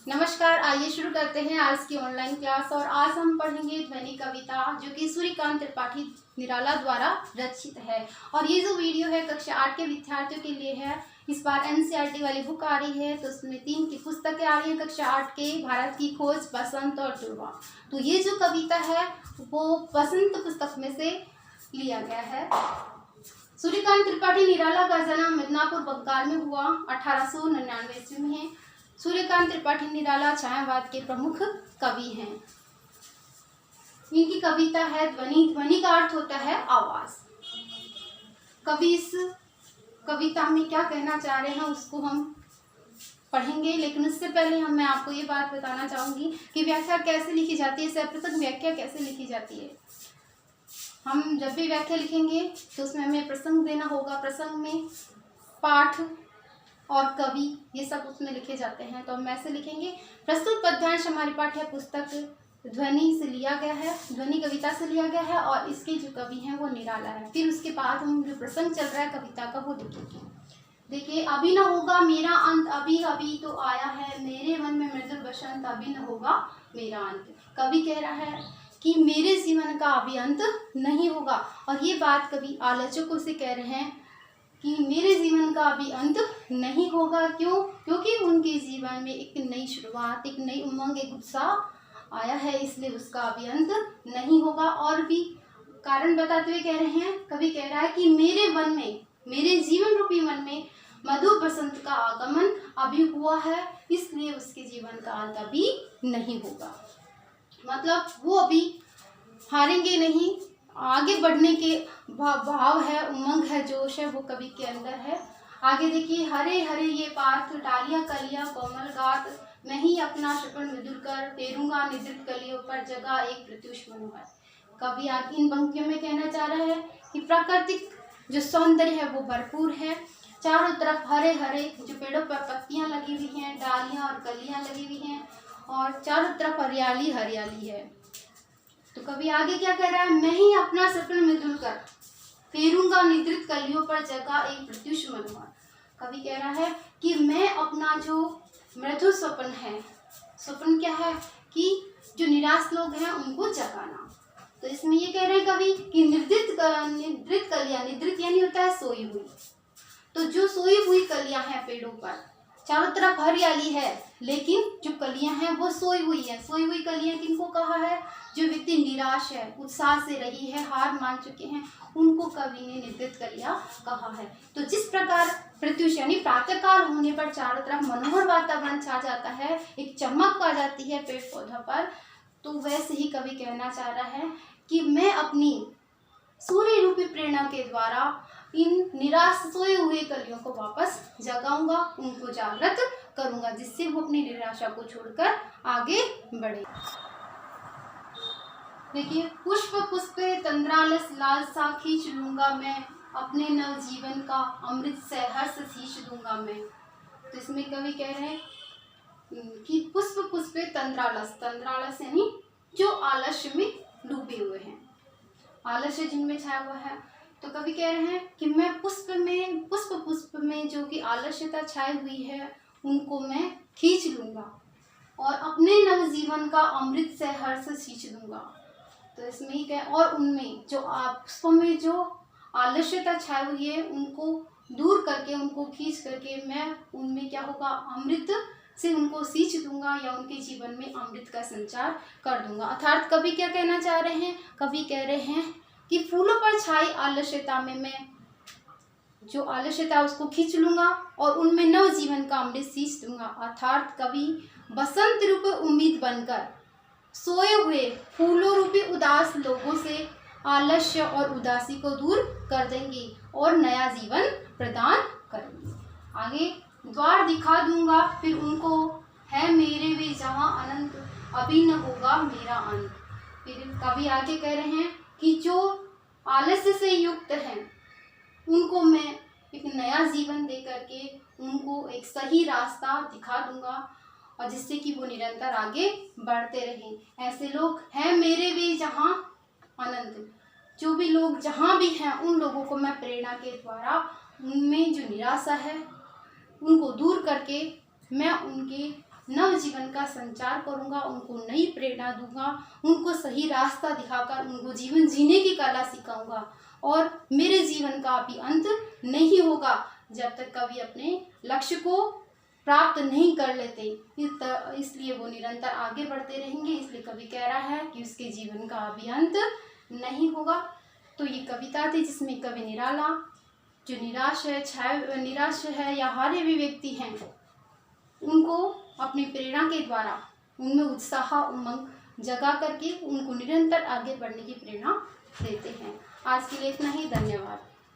नमस्कार। आइए शुरू करते हैं आज की ऑनलाइन क्लास। और आज हम पढ़ेंगे ध्वनि कविता जो कि सूर्यकांत त्रिपाठी निराला द्वारा रचित है। और ये जो वीडियो है कक्षा 8 के विद्यार्थियों के लिए है। इस बार एनसीईआरटी वाली बुक आ रही है, तो उसमें 3 की पुस्तकें आ रही हैं कक्षा 8 के, भारत की खोज, बसंत और ध्रुवा। तो ये जो कविता है वो बसंत पुस्तक में से लिया गया है। सूर्यकांत त्रिपाठी निराला का जन्म मिदनापुर बंगाल में हुआ 1899 ईस्वी में है। सूर्यकांत त्रिपाठी निराला छायावाद के प्रमुख कवि हैं। इनकी कविता है ध्वनि। ध्वनि का अर्थ होता है आवाज। कवि इस कविता में क्या कहना चाह रहे हैं उसको हम पढ़ेंगे, लेकिन उससे पहले मैं आपको ये बात बताना चाहूंगी कि व्याख्या कैसे लिखी जाती है, सप्रसंग व्याख्या कैसे लिखी जाती है। हम जब भी व्याख्या लिखेंगे तो उसमें हमें प्रसंग देना होगा। प्रसंग में पाठ और कवि ये सब उसमें लिखे जाते हैं, तो हम ऐसे लिखेंगे। प्रस्तुत पद्यांश हमारी पाठ्य पुस्तक ध्वनि से लिया गया है, ध्वनि कविता से लिया गया है, और इसके जो कवि हैं वो निराला है। फिर उसके बाद हम जो प्रसंग चल रहा है कविता का वो लिखेंगे। देखिए, अभी न होगा मेरा अंत, अभी अभी तो आया है, मेरे मन में मृदुल बसंत, अभी न होगा मेरा अंत। कवि कह रहा है कि मेरे जीवन का अभी अंत नहीं होगा। और ये बात कवि आलोचकों से कह रहे हैं कि मेरे जीवन का अभी अंत नहीं होगा। क्यों? क्योंकि उनके जीवन में एक नई शुरुआत, एक नई उमंग, एक उत्साह आया है, इसलिए उसका अभी अंत नहीं होगा। और भी कारण बताते हुए कह रहे हैं, कवि कह रहा है कि मेरे मन में, मेरे जीवन रूपी मन में मधु बसंत का आगमन अभी हुआ है, इसलिए उसके जीवन का अंत अभी नहीं होगा। मतलब वो अभी हारेंगे नहीं, आगे बढ़ने के भाव है, उमंग है, जोश है, वो कवि के अंदर है। आगे देखिए, हरे हरे ये पार्थ, डालियां कलियां कोमल गात, मैं ही अपना शपन मधुर कर, फेरूंगा निद्रित कलियों पर, जगह एक प्रत्युष मनोहर। कवि आगे इन पंक्तियों में कहना चाह रहा है कि प्राकृतिक जो सौंदर्य है वो भरपूर है। चारों तरफ हरे हरे जो पेड़ों पर पत्तियां लगी हुई हैं, डालियां और कलियां लगी हुई हैं, और चारों तरफ हरियाली हरियाली है। तो कवि आगे क्या कह रहा है, मैं ही अपना सपन मृदुल कर, फेरूंगा निद्रित कलियों पर, जगह एक प्रत्युष मनोहर। कवि कह रहा है कि मैं अपना जो मृदु स्वप्न है, स्वप्न क्या है कि जो निराश लोग हैं उनको जगाना। तो इसमें ये कह रहे हैं कवि कि निद्रित कलियां, निद्रित यानी होता है सोई हुई, तो जो सोई हुई कलियां हैं पेड़ों पर, चारों तरफ हरियाली है, लेकिन जो कलियां हैं वो सोई हुई है। सोई हुई कलियां किनको कहा है? जो व्यक्ति निराश है, उत्साह से रही है, हार मान चुके हैं, उनको कवि ने निद्रित कलियां कहा है। तो जिस प्रकार प्रत्युष यानी प्रातःकाल होने पर चारों तरफ मनोहर वातावरण छा जाता है, एक चमक आ जाती है पेड़ पौधों पर, तो वैसे ही कवि कहना चाह रहा है कि मैं अपनी सूर्य रूपी प्रेरणा के द्वारा इन निराश सोए हुए कलियों को वापस जगाऊंगा, उनको जागृत करूंगा, जिससे वो अपनी निराशा को छोड़कर आगे बढ़े। देखिए, पुष्प पुष्पे तंद्रालस लालसा खींच लूंगा मैं, अपने नव जीवन का अमृत से हर्ष शीश दूंगा मैं। तो इसमें कवि कह रहे हैं कि पुष्प पुष्पे तंद्रालस, तंद्रालस यानी जो आलस्य में डूबे हुए हैं, आलस्य जिनमें छाया हुआ है। तो कवि कह रहे हैं कि मैं पुष्प में जो कि आलस्यता छाई हुई है उनको मैं खींच लूंगा और अपने नव जीवन का अमृत से हर्ष सींच दूंगा। तो इसमें ही कह, और उनमें जो पुष्पों में जो आलस्यता छाई हुई है उनको दूर करके, उनको खींच करके मैं उनमें क्या होगा, अमृत से उनको सींच दूंगा, या उनके जीवन में अमृत का संचार कर दूंगा। अर्थात कवि क्या कहना चाह रहे हैं? कवि कह रहे हैं कि फूलों पर छाई आलस्यता में मैं जो आलस्यता उसको खींच लूंगा और उनमें नव जीवन का अमृत सींच दूंगा। अर्थात कवि बसंत रूपी उम्मीद बनकर सोए हुए फूलों रूपी उदास लोगों से आलस्य और उदासी को दूर कर देंगे और नया जीवन प्रदान करेंगे। आगे, द्वार दिखा दूंगा फिर उनको, है मेरे वे जहां अनंत, अभी न होगा मेरा अंत। फिर कवि आगे कह रहे हैं कि जो आलस्य से युक्त हैं उनको मैं एक नया जीवन दे करके उनको एक सही रास्ता दिखा दूंगा, और जिससे कि वो निरंतर आगे बढ़ते रहें। ऐसे लोग हैं मेरे वे जहां अनंत, जो भी लोग जहां भी हैं उन लोगों को मैं प्रेरणा के द्वारा उनमें जो निराशा है उनको दूर करके मैं उनके नव जीवन का संचार करूँगा, उनको नई प्रेरणा दूंगा, उनको सही रास्ता दिखाकर उनको जीवन जीने की कला सिखाऊंगा। और मेरे जीवन का अभी अंत नहीं होगा जब तक कवि अपने लक्ष्य को प्राप्त नहीं कर लेते, इसलिए वो निरंतर आगे बढ़ते रहेंगे। इसलिए कवि कह रहा है कि उसके जीवन का अभी अंत नहीं होगा। तो ये कविता थी जिसमें कवि निराला, जो निराश है या हारे हुए व्यक्ति हैं, उनको अपनी प्रेरणा के द्वारा उनमें उत्साह उमंग जगा करके उनको निरंतर आगे बढ़ने की प्रेरणा देते हैं। आज के लिए इतना ही। धन्यवाद।